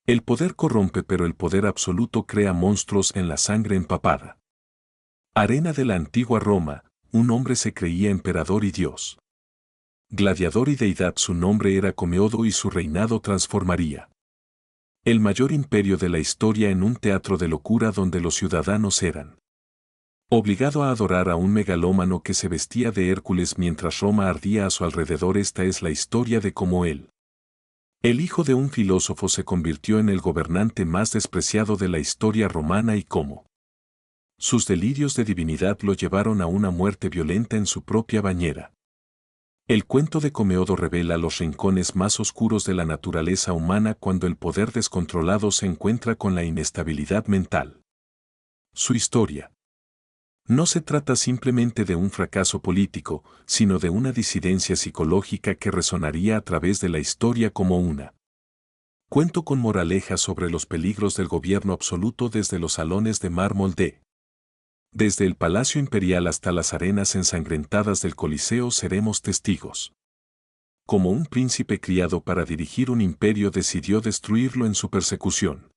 El poder corrompe, pero el poder absoluto crea monstruos en la sangre empapada. Arena de la antigua Roma, un hombre se creía emperador y dios. Gladiador y deidad, su nombre era Comeodo y su reinado transformaría el mayor imperio de la historia en un teatro de locura donde los ciudadanos eran obligado a adorar a un megalómano que se vestía de Hércules mientras Roma ardía a su alrededor. Esta es la historia de cómo él, el hijo de un filósofo, se convirtió en el gobernante más despreciado de la historia romana y cómo sus delirios de divinidad lo llevaron a una muerte violenta en su propia bañera. El cuento de Comeodo revela los rincones más oscuros de la naturaleza humana cuando el poder descontrolado se encuentra con la inestabilidad mental. Su historia no se trata simplemente de un fracaso político, sino de una disidencia psicológica que resonaría a través de la historia como una cuento con moraleja sobre los peligros del gobierno absoluto. Desde los salones de mármol desde el Palacio Imperial hasta las arenas ensangrentadas del Coliseo, seremos testigos. Como un príncipe criado para dirigir un imperio decidió destruirlo en su persecución.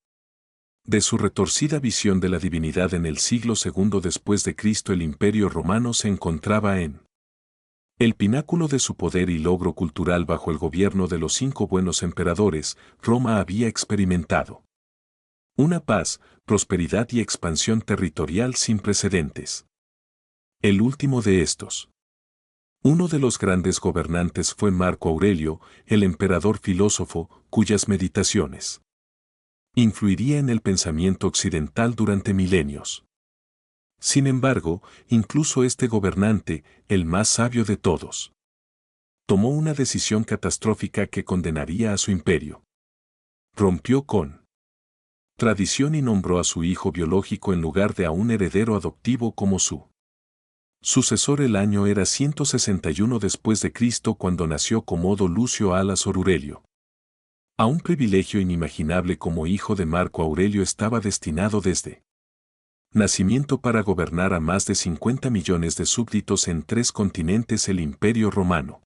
De su retorcida visión de la divinidad en el siglo II después de Cristo, el Imperio Romano se encontraba en el pináculo de su poder y logro cultural. Bajo el gobierno de los 5 buenos emperadores, Roma había experimentado una paz, prosperidad y expansión territorial sin precedentes. El último de estos, uno de los grandes gobernantes, fue Marco Aurelio, el emperador filósofo, cuyas meditaciones influiría en el pensamiento occidental durante milenios. Sin embargo, incluso este gobernante, el más sabio de todos, tomó una decisión catastrófica que condenaría a su imperio. Rompió con tradición y nombró a su hijo biológico en lugar de a un heredero adoptivo como su sucesor. El año era 161 después de Cristo cuando nació Comodo Lucio Alas Aurelio. A un privilegio inimaginable como hijo de Marco Aurelio, estaba destinado desde nacimiento para gobernar a más de 50 millones de súbditos en 3 continentes. El Imperio Romano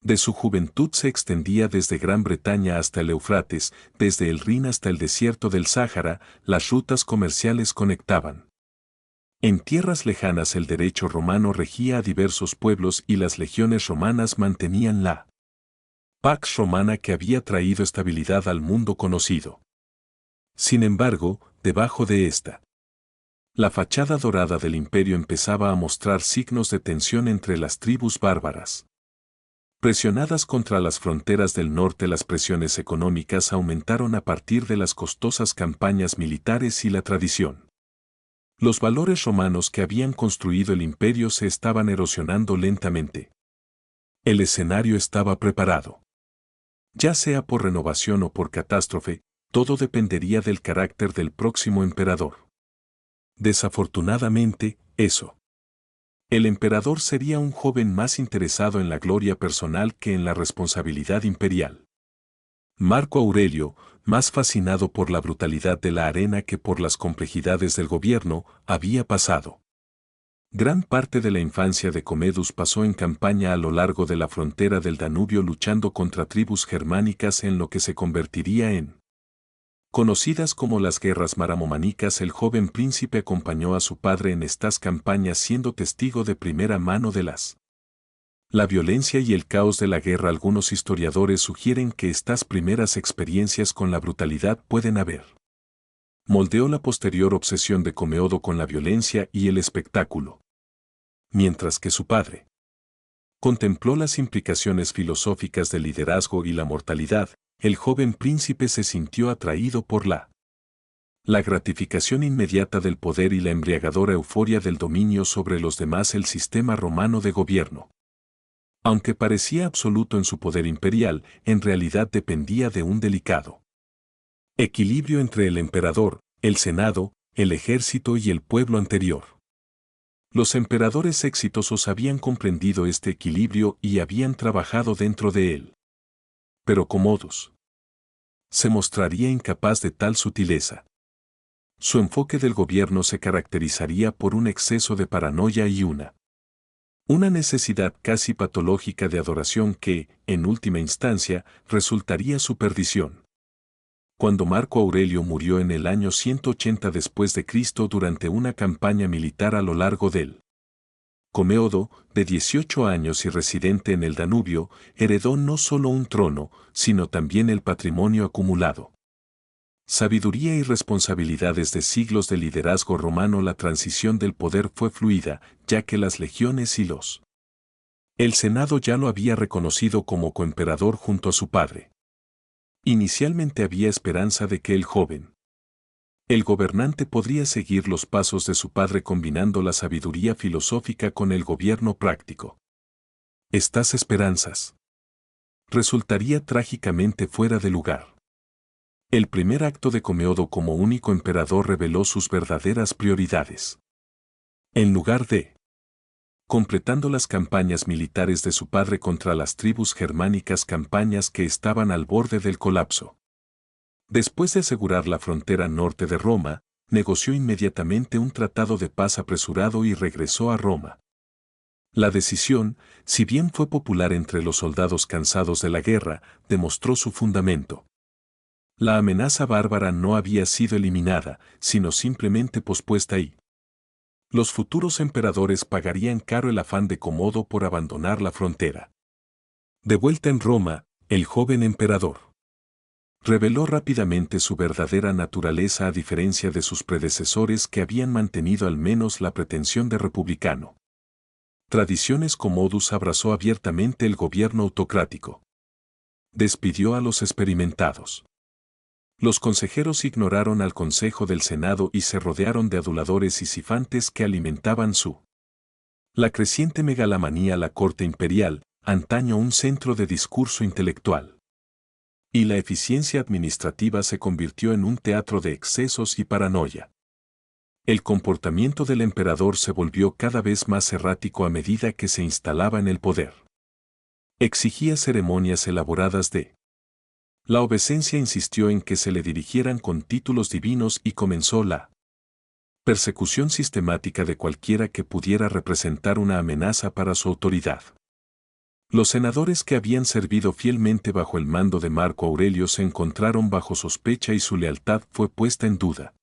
de su juventud se extendía desde Gran Bretaña hasta el Éufrates, desde el Rin hasta el desierto del Sáhara. Las rutas comerciales conectaban. En tierras lejanas el derecho romano regía a diversos pueblos y las legiones romanas mantenían la Pax Romana que había traído estabilidad al mundo conocido. Sin embargo, debajo de esta, la fachada dorada del imperio empezaba a mostrar signos de tensión entre las tribus bárbaras. Presionadas contra las fronteras del norte, las presiones económicas aumentaron a partir de las costosas campañas militares y la tradición. Los valores romanos que habían construido el imperio se estaban erosionando lentamente. El escenario estaba preparado. Ya sea por renovación o por catástrofe, todo dependería del carácter del próximo emperador. Desafortunadamente, el emperador sería un joven más interesado en la gloria personal que en la responsabilidad imperial. Marco Aurelio, más fascinado por la brutalidad de la arena que por las complejidades del gobierno, había pasado gran parte de la infancia de Comedus pasó en campaña a lo largo de la frontera del Danubio luchando contra tribus germánicas en lo que se convertiría en conocidas como las guerras maramománicas. El joven príncipe acompañó a su padre en estas campañas, siendo testigo de primera mano de la violencia y el caos de la guerra. Algunos historiadores sugieren que estas primeras experiencias con la brutalidad pueden haber moldeó la posterior obsesión de Comeodo con la violencia y el espectáculo. Mientras que su padre contempló las implicaciones filosóficas del liderazgo y la mortalidad, el joven príncipe se sintió atraído por la gratificación inmediata del poder y la embriagadora euforia del dominio sobre los demás. El sistema romano de gobierno, aunque parecía absoluto en su poder imperial, en realidad dependía de un delicado equilibrio entre el emperador, el senado, el ejército y el pueblo anterior. Los emperadores exitosos habían comprendido este equilibrio y habían trabajado dentro de él. Pero Commodus se mostraría incapaz de tal sutileza. Su enfoque del gobierno se caracterizaría por un exceso de paranoia y una necesidad casi patológica de adoración que, en última instancia, resultaría su perdición. Cuando Marco Aurelio murió en el año 180 después de Cristo durante una campaña militar a lo largo del Comeodo, de 18 años y residente en el Danubio, heredó no solo un trono, sino también el patrimonio acumulado. Sabiduría y responsabilidades de siglos de liderazgo romano. La transición del poder fue fluida, ya que las legiones y el Senado ya lo había reconocido como coemperador junto a su padre. Inicialmente había esperanza de que el gobernante podría seguir los pasos de su padre combinando la sabiduría filosófica con el gobierno práctico. Estas esperanzas resultaría trágicamente fuera de lugar. El primer acto de Comeodo como único emperador reveló sus verdaderas prioridades. En lugar de completando las campañas militares de su padre contra las tribus germánicas, campañas que estaban al borde del colapso. Después de asegurar la frontera norte de Roma, negoció inmediatamente un tratado de paz apresurado y regresó a Roma. La decisión, si bien fue popular entre los soldados cansados de la guerra, demostró su fundamento. La amenaza bárbara no había sido eliminada, sino simplemente pospuesta y los futuros emperadores pagarían caro el afán de Comodo por abandonar la frontera. De vuelta en Roma, el joven emperador reveló rápidamente su verdadera naturaleza a diferencia de sus predecesores que habían mantenido al menos la pretensión de republicano. Tradiciones. Commodus abrazó abiertamente el gobierno autocrático. Despidió a los experimentados. Los consejeros ignoraron al consejo del Senado y se rodearon de aduladores y sifantes que alimentaban la creciente megalomanía. La corte imperial, antaño un centro de discurso intelectual y la eficiencia administrativa, se convirtió en un teatro de excesos y paranoia. El comportamiento del emperador se volvió cada vez más errático a medida que se instalaba en el poder. Exigía ceremonias elaboradas de la obediencia, insistió en que se le dirigieran con títulos divinos y comenzó la persecución sistemática de cualquiera que pudiera representar una amenaza para su autoridad. Los senadores que habían servido fielmente bajo el mando de Marco Aurelio se encontraron bajo sospecha y su lealtad fue puesta en duda.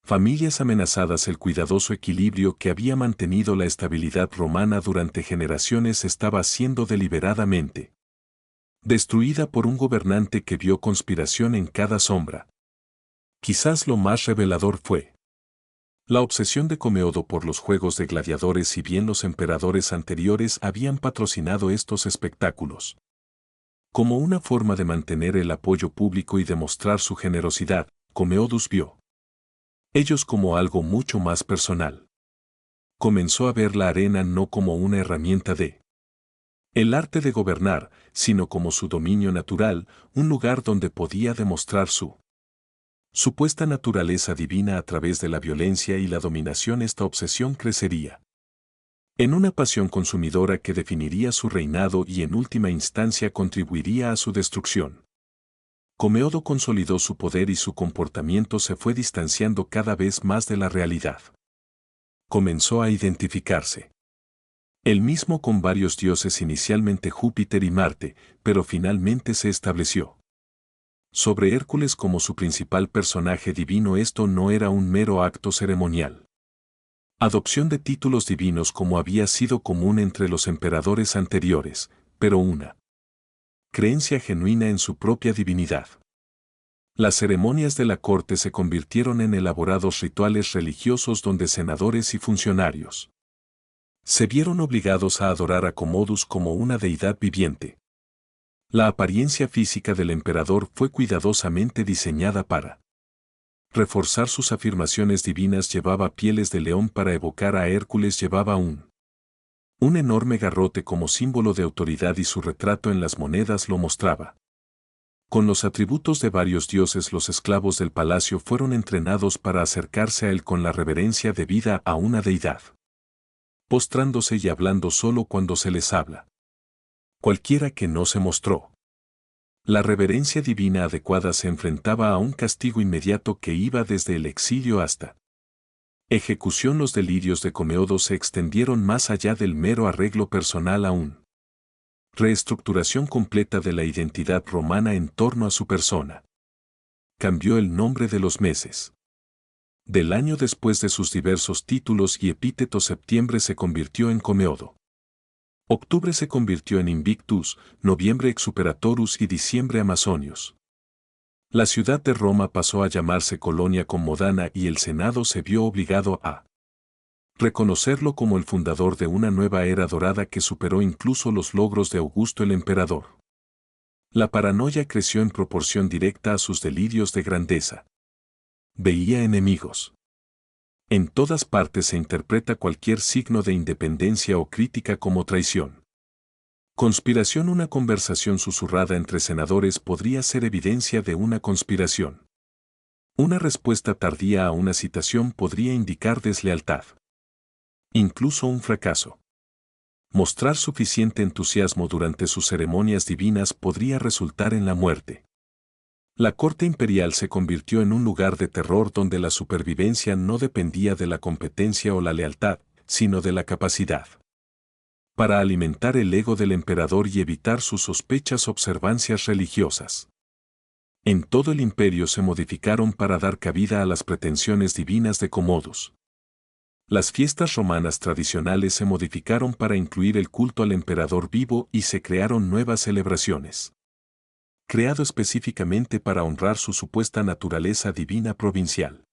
Familias amenazadas. El cuidadoso equilibrio que había mantenido la estabilidad romana durante generaciones estaba siendo deliberadamente destruida por un gobernante que vio conspiración en cada sombra. Quizás lo más revelador fue la obsesión de Comeodo por los juegos de gladiadores. Si bien los emperadores anteriores habían patrocinado estos espectáculos como una forma de mantener el apoyo público y demostrar su generosidad, Comeodus vio ellos como algo mucho más personal. Comenzó a ver la arena no como una herramienta de el arte de gobernar, sino como su dominio natural, un lugar donde podía demostrar su supuesta naturaleza divina a través de la violencia y la dominación. Esta obsesión crecería en una pasión consumidora que definiría su reinado y en última instancia contribuiría a su destrucción. Comeodo consolidó su poder y su comportamiento se fue distanciando cada vez más de la realidad. Comenzó a identificarse él mismo con varios dioses, inicialmente Júpiter y Marte, pero finalmente se estableció sobre Hércules como su principal personaje divino. Esto no era un mero acto ceremonial. Adopción de títulos divinos como había sido común entre los emperadores anteriores, pero una creencia genuina en su propia divinidad. Las ceremonias de la corte se convirtieron en elaborados rituales religiosos donde senadores y funcionarios se vieron obligados a adorar a Commodus como una deidad viviente. La apariencia física del emperador fue cuidadosamente diseñada para reforzar sus afirmaciones divinas. Llevaba pieles de león para evocar a Hércules, llevaba un enorme garrote como símbolo de autoridad y su retrato en las monedas lo mostraba. Con los atributos de varios dioses, los esclavos del palacio fueron entrenados para acercarse a él con la reverencia debida a una deidad, postrándose y hablando solo cuando se les habla. Cualquiera que no se mostró la reverencia divina adecuada se enfrentaba a un castigo inmediato que iba desde el exilio hasta ejecución. Los delirios de Comeodo se extendieron más allá del mero arreglo personal a una reestructuración completa de la identidad romana en torno a su persona. cambió el nombre de los meses. Del año después de sus diversos títulos y epítetos, septiembre se convirtió en Comeodo. Octubre se convirtió en Invictus, noviembre Exuperatorus y diciembre Amazonius. La ciudad de Roma pasó a llamarse Colonia Commodana y el Senado se vio obligado a reconocerlo como el fundador de una nueva era dorada que superó incluso los logros de Augusto el emperador. La paranoia creció en proporción directa a sus delirios de grandeza. Veía enemigos. En todas partes se interpreta cualquier signo de independencia o crítica como traición. Conspiración. Una conversación susurrada entre senadores podría ser evidencia de una conspiración. Una respuesta tardía a una citación podría indicar deslealtad. Incluso un fracaso. Mostrar suficiente entusiasmo durante sus ceremonias divinas podría resultar en la muerte. La corte imperial se convirtió en un lugar de terror donde la supervivencia no dependía de la competencia o la lealtad, sino de la capacidad. Para alimentar el ego del emperador y evitar sus sospechas observancias religiosas. En todo el imperio se modificaron para dar cabida a las pretensiones divinas de Commodus. Las fiestas romanas tradicionales se modificaron para incluir el culto al emperador vivo y se crearon nuevas celebraciones. Creado específicamente para honrar su supuesta naturaleza divina provincial.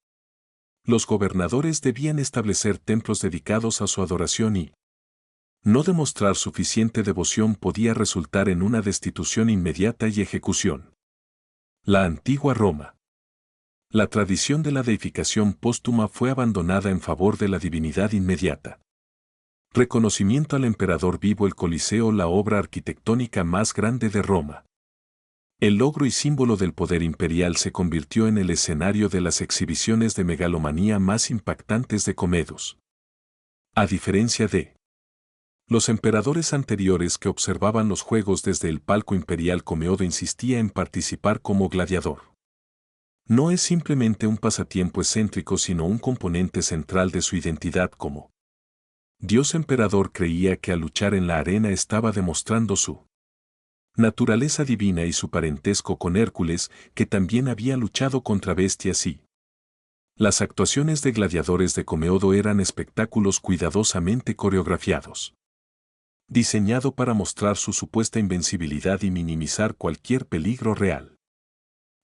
Los gobernadores debían establecer templos dedicados a su adoración y no demostrar suficiente devoción podía resultar en una destitución inmediata y ejecución. La antigua Roma. La tradición de la deificación póstuma fue abandonada en favor de la divinidad inmediata. Reconocimiento al emperador vivo. El Coliseo, la obra arquitectónica más grande de Roma. El logro y símbolo del poder imperial, se convirtió en el escenario de las exhibiciones de megalomanía más impactantes de Commodus. A diferencia de los emperadores anteriores que observaban los juegos desde el palco imperial, Commodus insistía en participar como gladiador. No es simplemente un pasatiempo excéntrico, sino un componente central de su identidad como Dios emperador. Creía que al luchar en la arena estaba demostrando su naturaleza divina y su parentesco con Hércules, que también había luchado contra bestias y las actuaciones de gladiadores de Commodus eran espectáculos cuidadosamente coreografiados. Diseñado para mostrar su supuesta invencibilidad y minimizar cualquier peligro real.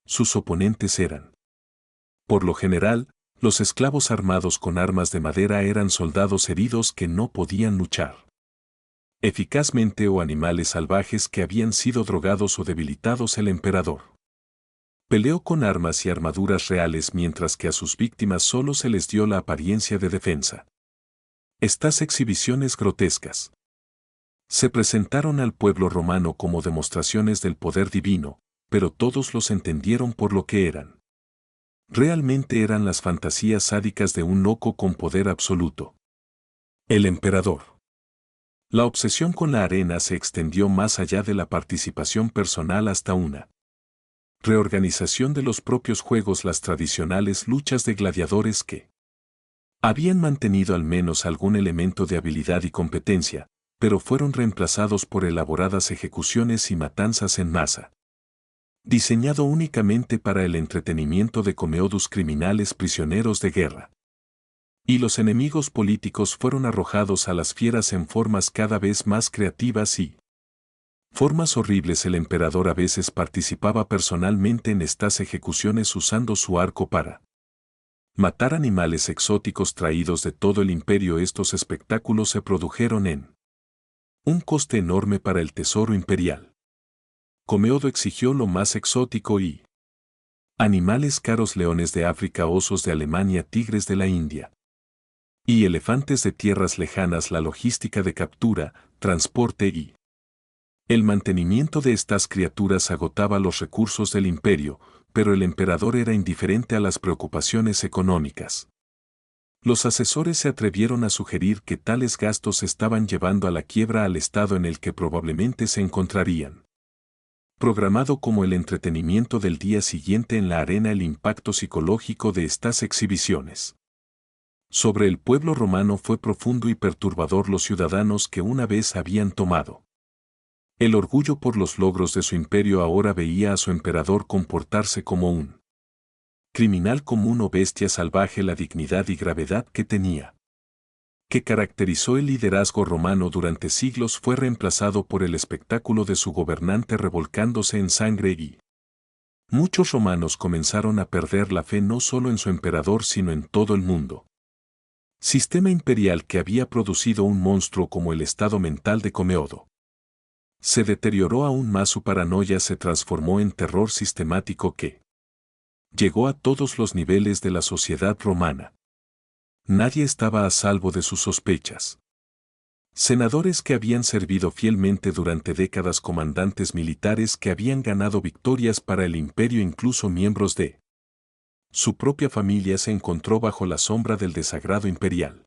Sus oponentes eran, por lo general, los esclavos armados con armas de madera. Eran soldados heridos que no podían luchar eficazmente o animales salvajes que habían sido drogados o debilitados. El emperador peleó con armas y armaduras reales, mientras que a sus víctimas solo se les dio la apariencia de defensa. Estas exhibiciones grotescas se presentaron al pueblo romano como demostraciones del poder divino, pero todos los entendieron por lo que eran. Realmente eran las fantasías sádicas de un loco con poder absoluto. El emperador. La obsesión con la arena se extendió más allá de la participación personal hasta una reorganización de los propios juegos. Las tradicionales luchas de gladiadores, que habían mantenido al menos algún elemento de habilidad y competencia, pero fueron reemplazados por elaboradas ejecuciones y matanzas en masa. Diseñado únicamente para el entretenimiento de Commodus, criminales prisioneros de guerra. Y los enemigos políticos fueron arrojados a las fieras en formas cada vez más creativas y formas horribles. El emperador a veces participaba personalmente en estas ejecuciones usando su arco para matar animales exóticos traídos de todo el imperio. Estos espectáculos se produjeron en un coste enorme para el tesoro imperial. Commodus exigió lo más exótico y animales caros: leones de África, osos de Alemania, tigres de la India y elefantes de tierras lejanas. La logística de captura, transporte y el mantenimiento de estas criaturas agotaba los recursos del imperio, pero el emperador era indiferente a las preocupaciones económicas. Los asesores se atrevieron a sugerir que tales gastos estaban llevando a la quiebra al estado en el que probablemente se encontrarían. Programado como el entretenimiento del día siguiente en la arena, el impacto psicológico de estas exhibiciones sobre el pueblo romano fue profundo y perturbador. Los ciudadanos que una vez habían tomado el orgullo por los logros de su imperio ahora veía a su emperador comportarse como un criminal común o bestia salvaje, la dignidad y gravedad que tenía, que caracterizó el liderazgo romano durante siglos, fue reemplazado por el espectáculo de su gobernante revolcándose en sangre y muchos romanos comenzaron a perder la fe no solo en su emperador sino en todo el mundo. Sistema imperial que había producido un monstruo como el estado mental de Comeodo. Se deterioró aún más, su paranoia se transformó en terror sistemático que llegó a todos los niveles de la sociedad romana. Nadie estaba a salvo de sus sospechas. Senadores que habían servido fielmente durante décadas, comandantes militares que habían ganado victorias para el imperio, incluso miembros de su propia familia se encontró bajo la sombra del desagrado imperial.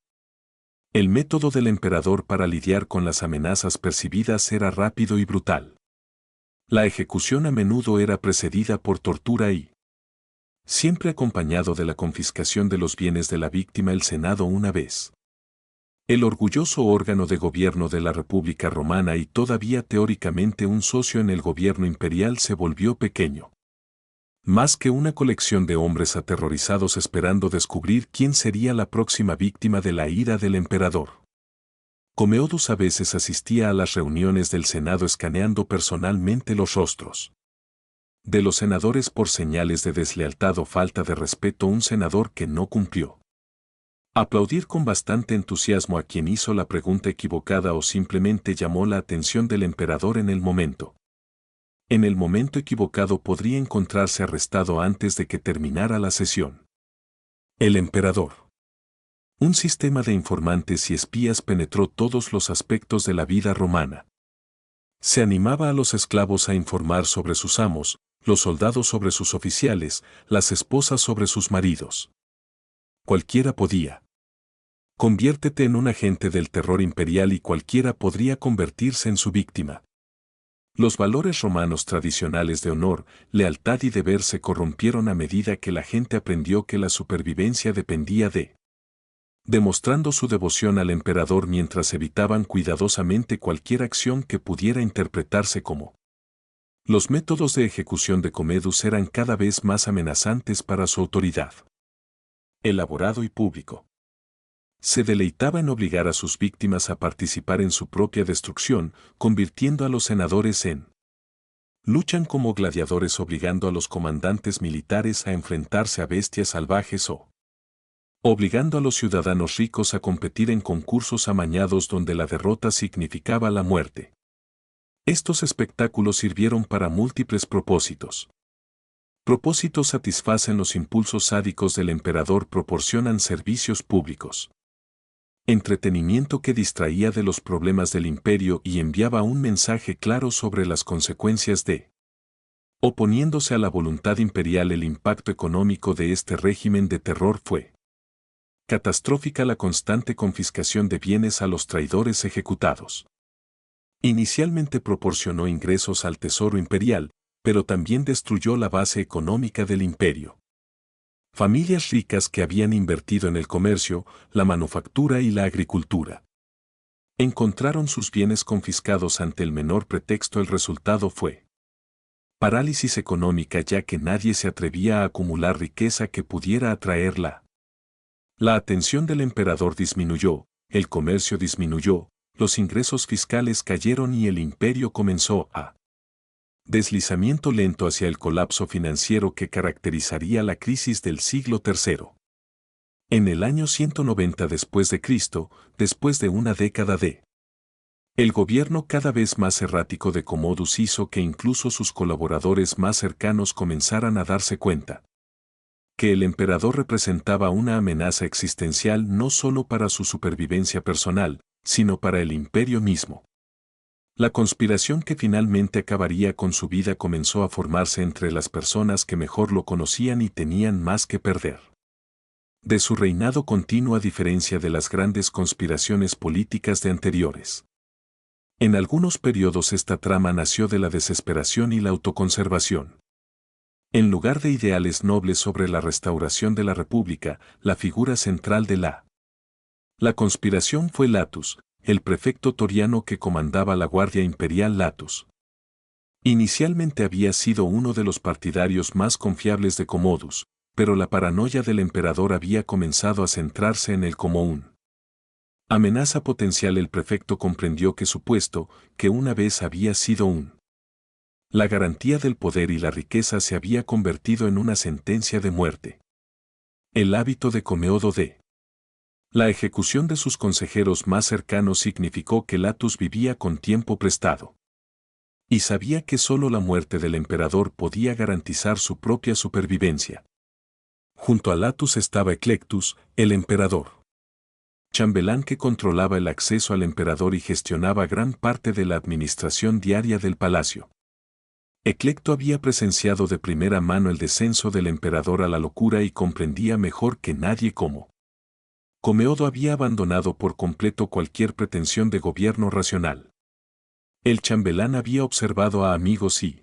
El método del emperador para lidiar con las amenazas percibidas era rápido y brutal. La ejecución a menudo era precedida por tortura y siempre acompañado de la confiscación de los bienes de la víctima. El Senado, una vez el orgulloso órgano de gobierno de la República Romana y todavía teóricamente un socio en el gobierno imperial, se volvió pequeño. Más que una colección de hombres aterrorizados esperando descubrir quién sería la próxima víctima de la ira del emperador. Comeodus a veces asistía a las reuniones del Senado escaneando personalmente los rostros de los senadores por señales de deslealtad o falta de respeto. Un senador que no cumplió aplaudir con bastante entusiasmo a quien hizo la pregunta equivocada o simplemente llamó la atención del emperador en el momento equivocado, podría encontrarse arrestado antes de que terminara la sesión. El emperador. Un sistema de informantes y espías penetró todos los aspectos de la vida romana. Se animaba a los esclavos a informar sobre sus amos, los soldados sobre sus oficiales, las esposas sobre sus maridos. Cualquiera podía. Conviértete en un agente del terror imperial y cualquiera podría convertirse en su víctima. Los valores romanos tradicionales de honor, lealtad y deber se corrompieron a medida que la gente aprendió que la supervivencia dependía de demostrando su devoción al emperador, mientras evitaban cuidadosamente cualquier acción que pudiera interpretarse como. Los métodos de ejecución de Commodus eran cada vez más amenazantes para su autoridad. Elaborado y público. Se deleitaba en obligar a sus víctimas a participar en su propia destrucción, convirtiendo a los senadores en luchan como gladiadores, obligando a los comandantes militares a enfrentarse a bestias salvajes o obligando a los ciudadanos ricos a competir en concursos amañados donde la derrota significaba la muerte. Estos espectáculos sirvieron para múltiples propósitos. Propósitos: satisfacen los impulsos sádicos del emperador, proporcionan servicios públicos. Entretenimiento que distraía de los problemas del imperio y enviaba un mensaje claro sobre las consecuencias de oponiéndose a la voluntad imperial. El impacto económico de este régimen de terror fue catastrófica. La constante confiscación de bienes a los traidores ejecutados inicialmente proporcionó ingresos al tesoro imperial, pero también destruyó la base económica del imperio. Familias ricas que habían invertido en el comercio, la manufactura y la agricultura encontraron sus bienes confiscados ante el menor pretexto. El resultado fue parálisis económica, ya que nadie se atrevía a acumular riqueza que pudiera atraerla. La atención del emperador disminuyó, el comercio disminuyó, los ingresos fiscales cayeron y el imperio comenzó a deslizamiento lento hacia el colapso financiero que caracterizaría la crisis del siglo III. En el año 190 después de Cristo, después de una década de el gobierno cada vez más errático de Commodus, hizo que incluso sus colaboradores más cercanos comenzaran a darse cuenta que el emperador representaba una amenaza existencial no solo para su supervivencia personal, sino para el imperio mismo. La conspiración que finalmente acabaría con su vida comenzó a formarse entre las personas que mejor lo conocían y tenían más que perder. De su reinado continuo, a diferencia de las grandes conspiraciones políticas de anteriores. En algunos periodos esta trama nació de la desesperación y la autoconservación. En lugar de ideales nobles sobre la restauración de la República, la figura central de la conspiración fue Latus, el prefecto toriano que comandaba la Guardia Imperial. Latus inicialmente había sido uno de los partidarios más confiables de Commodus, Pero la paranoia del emperador había comenzado a centrarse en él como un amenaza potencial. El prefecto comprendió que su puesto, que una vez había sido la garantía del poder y la riqueza, se había convertido en una sentencia de muerte. El hábito de Comeodo de la ejecución de sus consejeros más cercanos significó que Latus vivía con tiempo prestado. Y sabía que solo la muerte del emperador podía garantizar su propia supervivencia. Junto a Latus estaba Eclectus, el emperador chambelán, que controlaba el acceso al emperador y gestionaba gran parte de la administración diaria del palacio. Eclecto había presenciado de primera mano el descenso del emperador a la locura y comprendía mejor que nadie cómo Comeodo había abandonado por completo cualquier pretensión de gobierno racional. El chambelán había observado a amigos y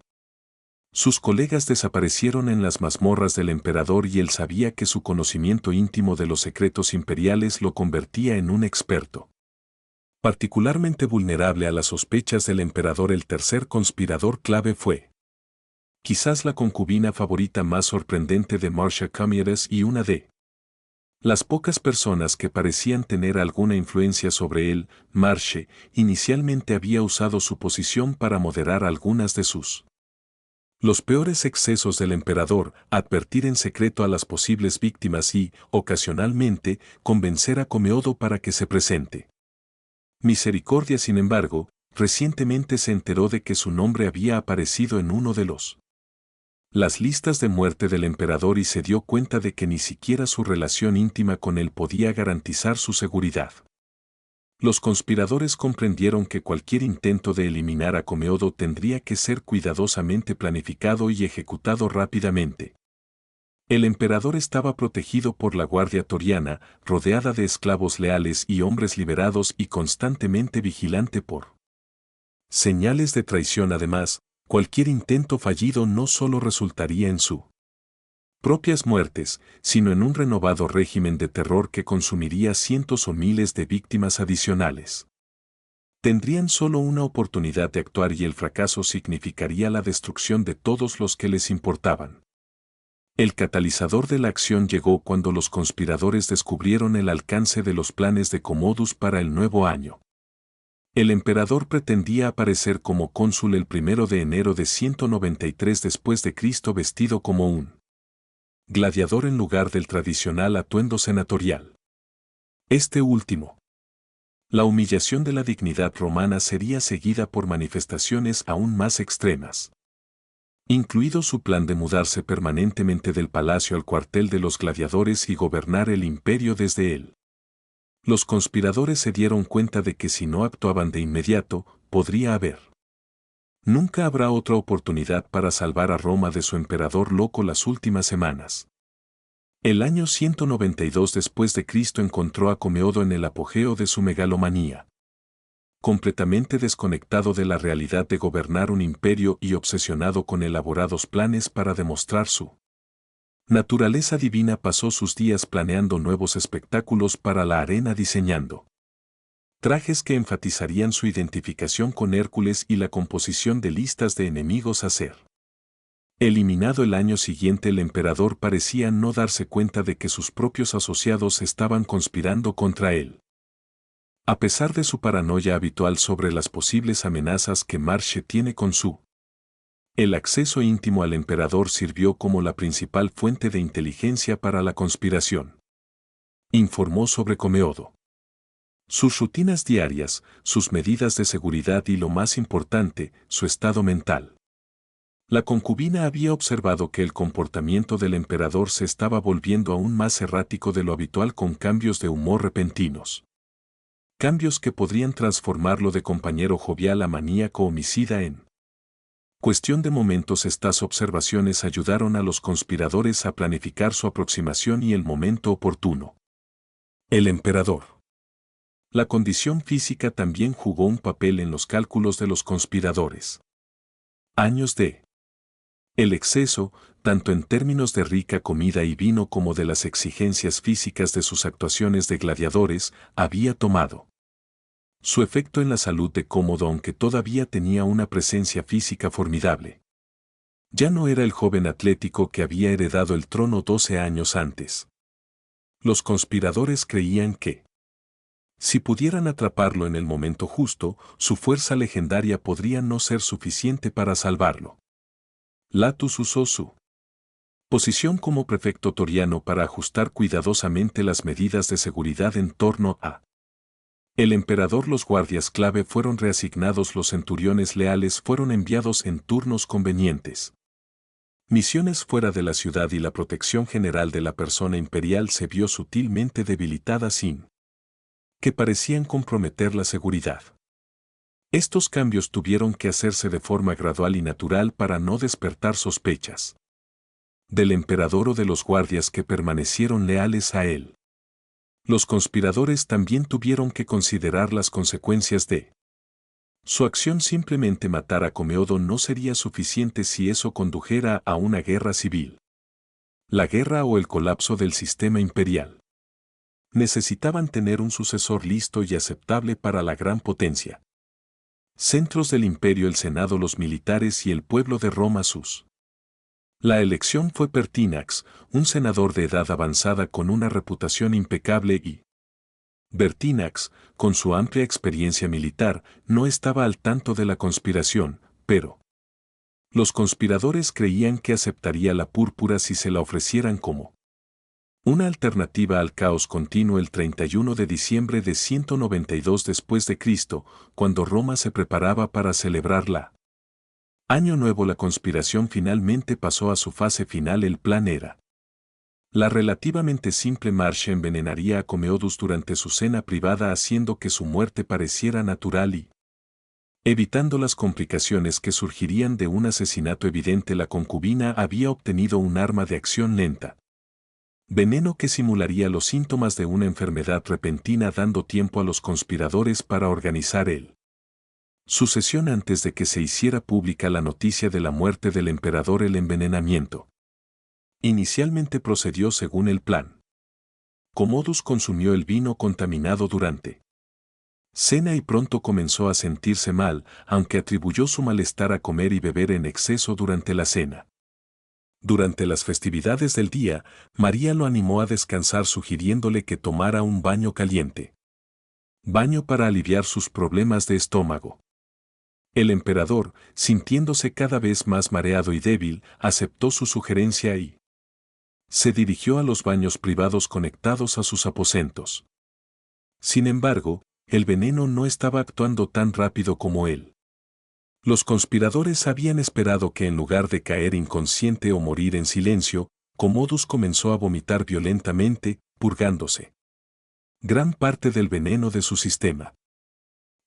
sus colegas desaparecieron en las mazmorras del emperador, y él sabía que su conocimiento íntimo de los secretos imperiales lo convertía en un experto particularmente vulnerable a las sospechas del emperador. El tercer conspirador clave fue quizás la concubina favorita más sorprendente de Marcia Camieres y una de las pocas personas que parecían tener alguna influencia sobre él. Marche inicialmente había usado su posición para moderar algunas de los peores excesos del emperador, advertir en secreto a las posibles víctimas y, ocasionalmente, convencer a Comeodo para que se presente. Misericordia, sin embargo, recientemente se enteró de que su nombre había aparecido en uno de las listas de muerte del emperador y se dio cuenta de que ni siquiera su relación íntima con él podía garantizar su seguridad. Los conspiradores comprendieron que cualquier intento de eliminar a Comeodo tendría que ser cuidadosamente planificado y ejecutado rápidamente. El emperador estaba protegido por la guardia toriana, rodeada de esclavos leales y hombres liberados y constantemente vigilante por señales de traición. Además, cualquier intento fallido no solo resultaría en su propias muertes, sino en un renovado régimen de terror que consumiría cientos o miles de víctimas adicionales. Tendrían solo una oportunidad de actuar y el fracaso significaría la destrucción de todos los que les importaban. El catalizador de la acción llegó cuando los conspiradores descubrieron el alcance de los planes de Commodus para el nuevo año. El emperador pretendía aparecer como cónsul el 1 de enero de 193 después de Cristo vestido como un gladiador en lugar del tradicional atuendo senatorial. Este último, la humillación de la dignidad romana, sería seguida por manifestaciones aún más extremas, incluido su plan de mudarse permanentemente del palacio al cuartel de los gladiadores y gobernar el imperio desde él. Los conspiradores se dieron cuenta de que si no actuaban de inmediato, podría haber nunca habrá otra oportunidad para salvar a Roma de su emperador loco. Las últimas semanas. El año 192 después de Cristo encontró a Comeodo en el apogeo de su megalomanía. Completamente desconectado de la realidad de gobernar un imperio y obsesionado con elaborados planes para demostrar su naturaleza divina, pasó sus días planeando nuevos espectáculos para la arena, diseñando trajes que enfatizarían su identificación con Hércules y la composición de listas de enemigos a ser eliminado. El año siguiente el emperador parecía no darse cuenta de que sus propios asociados estaban conspirando contra él. A pesar de su paranoia habitual sobre las posibles amenazas que Marche tiene con el acceso íntimo al emperador sirvió como la principal fuente de inteligencia para la conspiración. Informó sobre Comeodo, sus rutinas diarias, sus medidas de seguridad y, lo más importante, su estado mental. La concubina había observado que el comportamiento del emperador se estaba volviendo aún más errático de lo habitual, con cambios de humor repentinos. Cambios que podrían transformarlo de compañero jovial a maníaco homicida en cuestión de momentos. Estas observaciones ayudaron a los conspiradores a planificar su aproximación y el momento oportuno. El emperador. La condición física también jugó un papel en los cálculos de los conspiradores. Años de el exceso, tanto en términos de rica comida y vino como de las exigencias físicas de sus actuaciones de gladiadores, había tomado su efecto en la salud de Cómodo, aunque todavía tenía una presencia física formidable. Ya no era el joven atlético que había heredado el trono 12 años antes. Los conspiradores creían que, si pudieran atraparlo en el momento justo, su fuerza legendaria podría no ser suficiente para salvarlo. Latus usó su posición como prefecto toriano para ajustar cuidadosamente las medidas de seguridad en torno a el emperador. Los guardias clave fueron reasignados, los centuriones leales fueron enviados en turnos convenientes. Misiones fuera de la ciudad y la protección general de la persona imperial se vio sutilmente debilitada sin que parecían comprometer la seguridad. Estos cambios tuvieron que hacerse de forma gradual y natural para no despertar sospechas del emperador o de los guardias que permanecieron leales a él. Los conspiradores también tuvieron que considerar las consecuencias de su acción. Simplemente matar a Comeodo no sería suficiente si eso condujera a una guerra civil, la guerra o el colapso del sistema imperial. Necesitaban tener un sucesor listo y aceptable para la gran potencia. Centros del imperio, el Senado, los militares y el pueblo de Roma. La elección fue Pertinax, un senador de edad avanzada con una reputación impecable, y Pertinax, con su amplia experiencia militar, no estaba al tanto de la conspiración, pero los conspiradores creían que aceptaría la púrpura si se la ofrecieran como una alternativa al caos continuo. El 31 de diciembre de 192 después de Cristo, cuando Roma se preparaba para celebrar la Año Nuevo, la conspiración finalmente pasó a su fase final. El plan era la relativamente simple. Marcia envenenaría a Comeodus durante su cena privada, haciendo que su muerte pareciera natural y evitando las complicaciones que surgirían de un asesinato evidente. La concubina había obtenido un arma de acción lenta, veneno que simularía los síntomas de una enfermedad repentina, dando tiempo a los conspiradores para organizar el sucesión antes de que se hiciera pública la noticia de la muerte del emperador. El envenenamiento inicialmente procedió según el plan. Commodus consumió el vino contaminado durante cena y pronto comenzó a sentirse mal, aunque atribuyó su malestar a comer y beber en exceso durante la cena. Durante las festividades del día, María lo animó a descansar sugiriéndole que tomara un baño caliente. Baño para aliviar sus problemas de estómago. El emperador, sintiéndose cada vez más mareado y débil, aceptó su sugerencia y se dirigió a los baños privados conectados a sus aposentos. Sin embargo, el veneno no estaba actuando tan rápido como él. Los conspiradores habían esperado que en lugar de caer inconsciente o morir en silencio, Commodus comenzó a vomitar violentamente, purgándose gran parte del veneno de su sistema.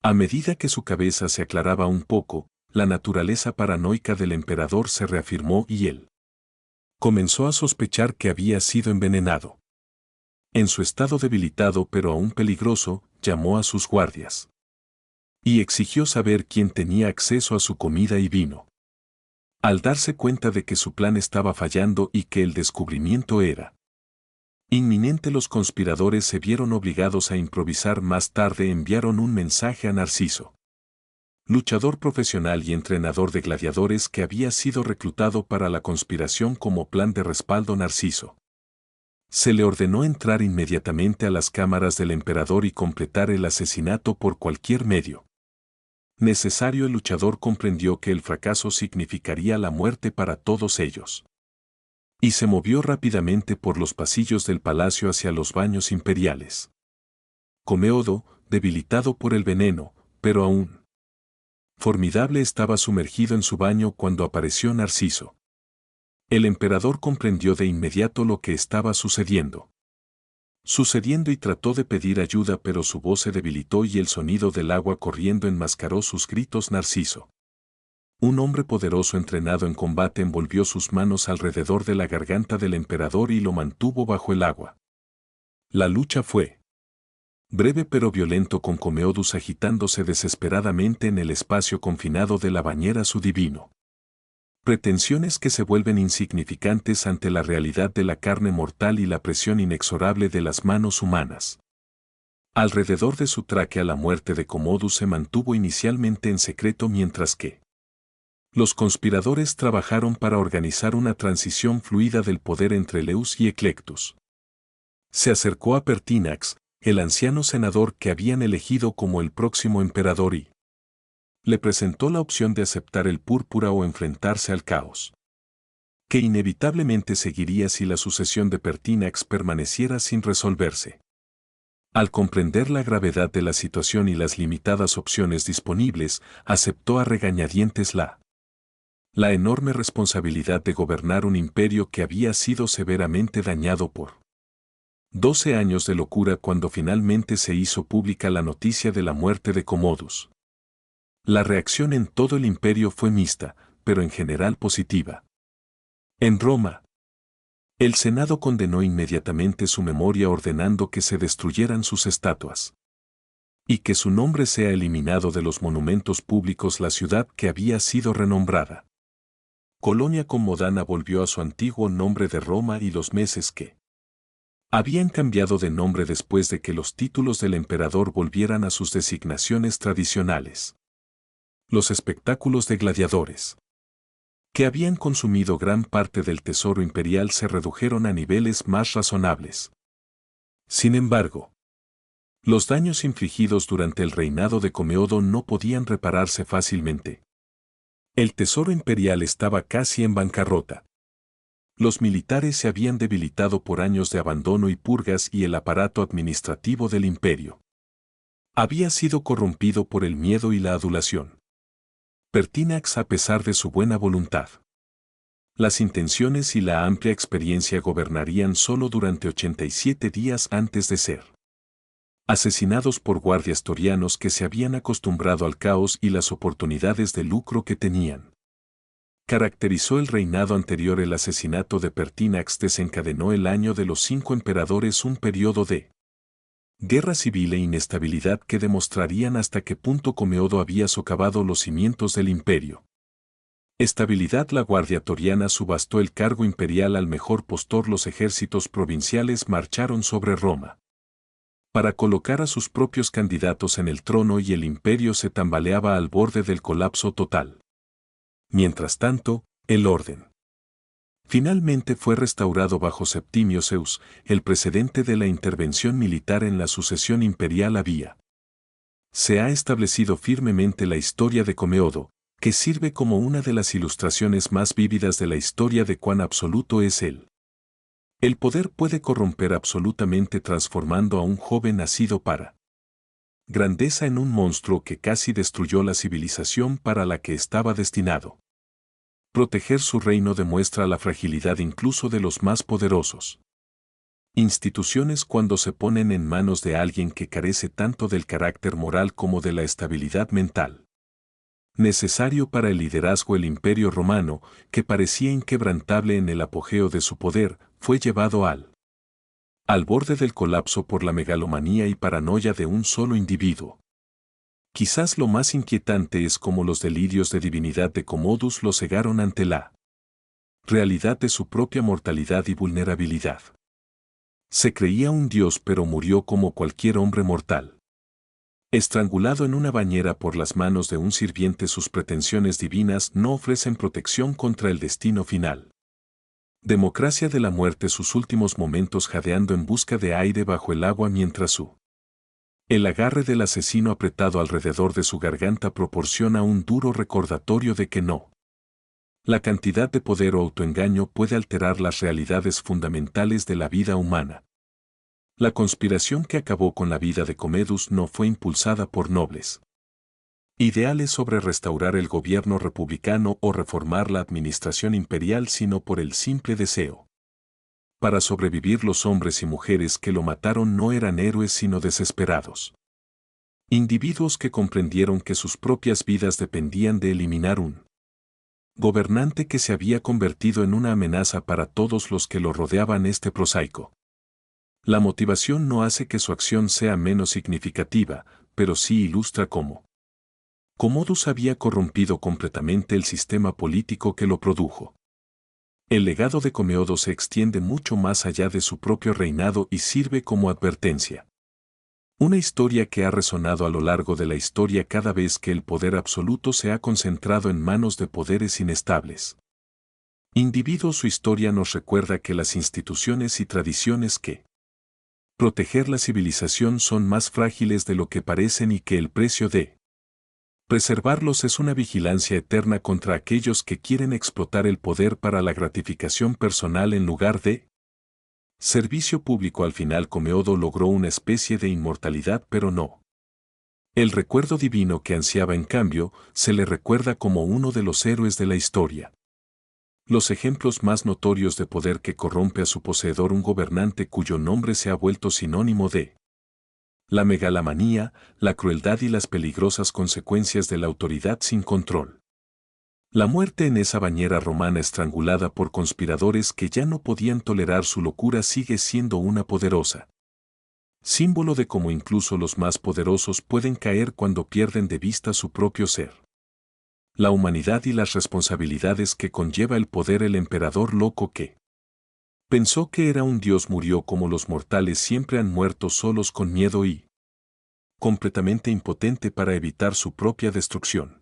A medida que su cabeza se aclaraba un poco, la naturaleza paranoica del emperador se reafirmó y él comenzó a sospechar que había sido envenenado. En su estado debilitado pero aún peligroso, llamó a sus guardias y exigió saber quién tenía acceso a su comida y vino. Al darse cuenta de que su plan estaba fallando y que el descubrimiento era inminente, los conspiradores se vieron obligados a improvisar. Más tarde enviaron un mensaje a Narciso, luchador profesional y entrenador de gladiadores que había sido reclutado para la conspiración como plan de respaldo. Narciso se le ordenó entrar inmediatamente a las cámaras del emperador y completar el asesinato por cualquier medio necesario. El luchador comprendió que el fracaso significaría la muerte para todos ellos y se movió rápidamente por los pasillos del palacio hacia los baños imperiales. Comeodo, debilitado por el veneno, pero aún formidable, estaba sumergido en su baño cuando apareció Narciso. El emperador comprendió de inmediato lo que estaba sucediendo y trató de pedir ayuda, pero su voz se debilitó y el sonido del agua corriendo enmascaró sus gritos. Narciso, un hombre poderoso entrenado en combate, envolvió sus manos alrededor de la garganta del emperador y lo mantuvo bajo el agua. La lucha fue breve pero violento, con Comeodus agitándose desesperadamente en el espacio confinado de la bañera. Su divino pretensiones que se vuelven insignificantes ante la realidad de la carne mortal y la presión inexorable de las manos humanas. Alrededor de su tráquea, la muerte de Commodus se mantuvo inicialmente en secreto, mientras que Los conspiradores trabajaron para organizar una transición fluida del poder entre Eleus y Eclectus. Se acercó a Pertinax, el anciano senador que habían elegido como el próximo emperador y le presentó la opción de aceptar el púrpura o enfrentarse al caos, que inevitablemente seguiría si la sucesión de Pertinax permaneciera sin resolverse. Al comprender la gravedad de la situación y las limitadas opciones disponibles, aceptó a regañadientes la enorme responsabilidad de gobernar un imperio que había sido severamente dañado por 12 años de locura cuando finalmente se hizo pública la noticia de la muerte de Commodus. La reacción en todo el imperio fue mixta, pero en general positiva. En Roma, el Senado condenó inmediatamente su memoria ordenando que se destruyeran sus estatuas y que su nombre sea eliminado de los monumentos públicos. La ciudad que había sido renombrada Colonia Comodana volvió a su antiguo nombre de Roma y los meses que habían cambiado de nombre después de que los títulos del emperador volvieran a sus designaciones tradicionales. Los espectáculos de gladiadores, que habían consumido gran parte del tesoro imperial, se redujeron a niveles más razonables. Sin embargo, los daños infligidos durante el reinado de Comeodo no podían repararse fácilmente. El tesoro imperial estaba casi en bancarrota. Los militares se habían debilitado por años de abandono y purgas y el aparato administrativo del imperio había sido corrompido por el miedo y la adulación. Pertinax, a pesar de su buena voluntad, las intenciones y la amplia experiencia, gobernarían solo durante 87 días antes de ser asesinados por guardias torianos que se habían acostumbrado al caos y las oportunidades de lucro que tenían. Caracterizó el reinado anterior. El asesinato de Pertinax desencadenó el año de los 5 emperadores, un periodo de guerra civil e inestabilidad que demostrarían hasta qué punto Comeodo había socavado los cimientos del imperio. Estabilidad. La guardia toriana subastó el cargo imperial al mejor postor. Los ejércitos provinciales marcharon sobre Roma para colocar a sus propios candidatos en el trono y el imperio se tambaleaba al borde del colapso total. Mientras tanto, el orden finalmente fue restaurado bajo Septimio Zeus. El precedente de la intervención militar en la sucesión imperial se ha establecido firmemente. La historia de Comeodo, que sirve como una de las ilustraciones más vívidas de la historia de cuán absoluto es él. El poder puede corromper absolutamente, transformando a un joven nacido para grandeza en un monstruo que casi destruyó la civilización para la que estaba destinado. Proteger su reino demuestra la fragilidad incluso de los más poderosos instituciones cuando se ponen en manos de alguien que carece tanto del carácter moral como de la estabilidad mental necesario para el liderazgo. El imperio romano, que parecía inquebrantable en el apogeo de su poder, fue llevado al borde del colapso por la megalomanía y paranoia de un solo individuo. Quizás lo más inquietante es cómo los delirios de divinidad de Commodus lo cegaron ante la realidad de su propia mortalidad y vulnerabilidad. Se creía un dios, pero murió como cualquier hombre mortal. Estrangulado en una bañera por las manos de un sirviente. Sus pretensiones divinas no ofrecen protección contra el destino final. Democracia de la muerte. Sus últimos momentos jadeando en busca de aire bajo el agua mientras el agarre del asesino apretado alrededor de su garganta proporciona un duro recordatorio de que no. La cantidad de poder o autoengaño puede alterar las realidades fundamentales de la vida humana. La conspiración que acabó con la vida de Commodus no fue impulsada por nobles ideales sobre restaurar el gobierno republicano o reformar la administración imperial, sino por el simple deseo para sobrevivir. Los hombres y mujeres que lo mataron no eran héroes sino desesperados. Individuos que comprendieron que sus propias vidas dependían de eliminar un gobernante que se había convertido en una amenaza para todos los que lo rodeaban. Este prosaico la motivación no hace que su acción sea menos significativa, pero sí ilustra cómo Commodus había corrompido completamente el sistema político que lo produjo. El legado de Comeodo se extiende mucho más allá de su propio reinado y sirve como advertencia. Una historia que ha resonado a lo largo de la historia cada vez que el poder absoluto se ha concentrado en manos de poderes inestables. Individuo, su historia nos recuerda que las instituciones y tradiciones que proteger la civilización son más frágiles de lo que parecen y que el precio de preservarlos es una vigilancia eterna contra aquellos que quieren explotar el poder para la gratificación personal en lugar de servicio público. Al final Comeodo logró una especie de inmortalidad, pero no el recuerdo divino que ansiaba. En cambio, se le recuerda como uno de los héroes de la historia. Los ejemplos más notorios de poder que corrompe a su poseedor, un gobernante cuyo nombre se ha vuelto sinónimo de la megalomanía, la crueldad y las peligrosas consecuencias de la autoridad sin control. La muerte en esa bañera romana estrangulada por conspiradores que ya no podían tolerar su locura sigue siendo una poderosa símbolo de cómo incluso los más poderosos pueden caer cuando pierden de vista su propio ser. La humanidad y las responsabilidades que conlleva el poder. El emperador loco que pensó que era un dios murió como los mortales siempre han muerto, solos, con miedo y completamente impotente para evitar su propia destrucción.